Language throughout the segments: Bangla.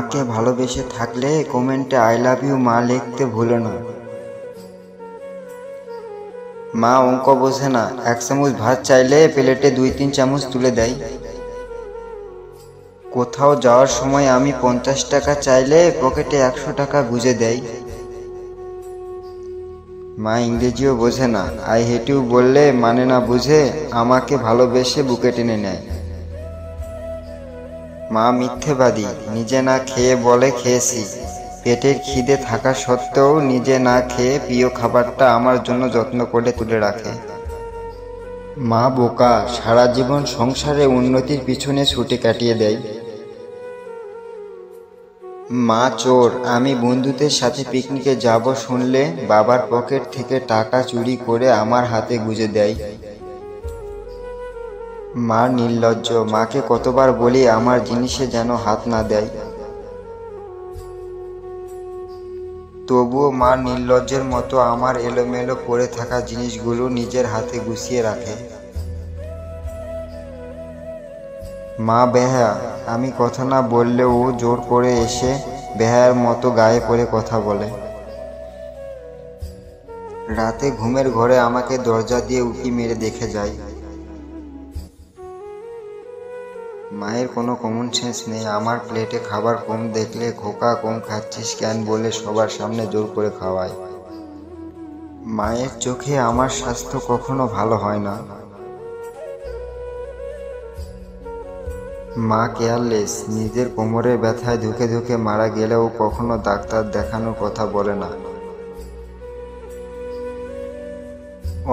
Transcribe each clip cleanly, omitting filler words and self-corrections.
মাকে ভালোবেসে থাকলে কমেন্টে আই লাভ ইউ মা লিখতে ভুলো না। মা অঙ্ক বোঝে না, 1 চামচ ভাত চাইলে প্লেটে 2-3 চামচ তুলে দেয়। কোথাও যাওয়ার সময় আমি 50 টাকা চাইলে পকেটে 100 টাকা গুঁজে দেয়। মা ইংরেজিও বোঝে না, আই হেট ইউ বললে মানে না বুঝে আমাকে ভালোবেসে বুকে টেনে নেয়। মা মিথ্যেবাদী, নিজে না খেয়ে বলে খেয়েছি। পেটের খিদে থাকা সত্ত্বেও নিজে না খেয়ে প্রিয় খাবারটা আমার জন্য যত্ন করে তুলে রাখে। মা বোকা, সারা জীবন সংসারে উন্নতির পিছনে ছুটে কাটিয়ে দেয়। মা চোর, আমি বন্ধুদের সাথে পিকনিকে যাব শুনলে বাবার পকেট থেকে টাকা চুরি করে আমার হাতে গুঁজে দেয়। মা নির্লজ্জ, মাকে কতবার বলি আমার জিনিসে যেন হাত না দেয়, তবুও মা নির্লজ্জের মতো আমার এলোমেলো পড়ে থাকা জিনিসগুলো নিজের হাতে গুছিয়ে রাখে। মা বেহায়া, আমি কথা না বললেও জোর করে এসে বেহায়ার মতো গায়ে পড়ে কথা বলে। রাতে ঘুমের ঘরে আমাকে দরজা দিয়ে উঁকি মেরে দেখে যায়। মায়ের কোনো কমন সেন্স নেই, আমার প্লেটে খাবার কম দেখলে খোকা কম খাচ্ছিস কেন বলে সবার সামনে জোর করে খাওয়ায়। মায়ের চোখে আমার স্বাস্থ্য কখনো ভালো হয় না। মা কেয়ারলেস, নিজের কোমরের ব্যথায় ধুকে ধুকে মারা গেলেও কখনো ডাক্তার দেখানোর কথা বলে না।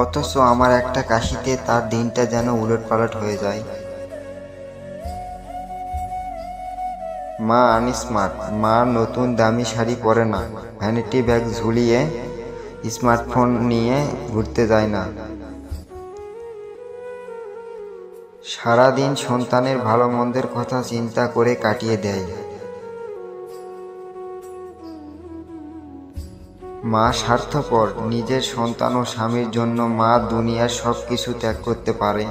অথচ আমার একটা কাশিতে তার দিনটা যেন উলটপালট হয়ে যায়। মা আনস্মার্ট, মা নতুন দামি শাড়ি পরে না, ভ্যানিটি ব্যাগ ঝুলিয়ে স্মার্টফোন নিয়ে ঘুরতে যায় না। সারাদিন সন্তানের ভালো মন্দের কথা চিন্তা করে কাটিয়ে দেয়। মা স্বার্থপর, নিজের সন্তান ও স্বামীর জন্য মা দুনিয়ার সব কিছু ত্যাগ করতে পারে।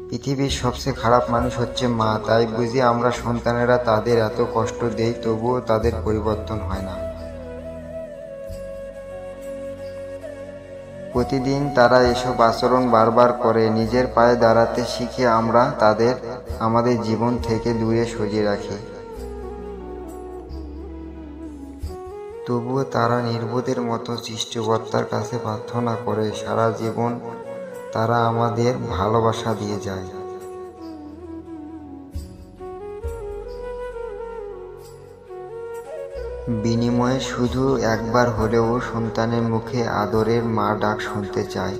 পৃথিবীর সবচেয়ে খারাপ মানুষ হচ্ছে মা, তাই বুঝি আমরা সন্তানেরা তাদের এত কষ্ট দেই তবুও তাদের পরিবর্তন হয় না। প্রতিদিন তারা এসব আচরণ বারবার করে, নিজের পায়ে দাঁড়াতে শিখে আমরা তাদের আমাদের জীবন থেকে দূরে সরিয়ে রাখি। তবুও তারা নির্বোধের মতো সৃষ্টিকর্তার কাছে প্রার্থনা করে, সারা জীবন তারা আমাদের ভালোবাসা দিয়ে যায়। বিনিময়ে শুধু একবার হলেও সন্তানের মুখে আদরের মা ডাক শুনতে চায়।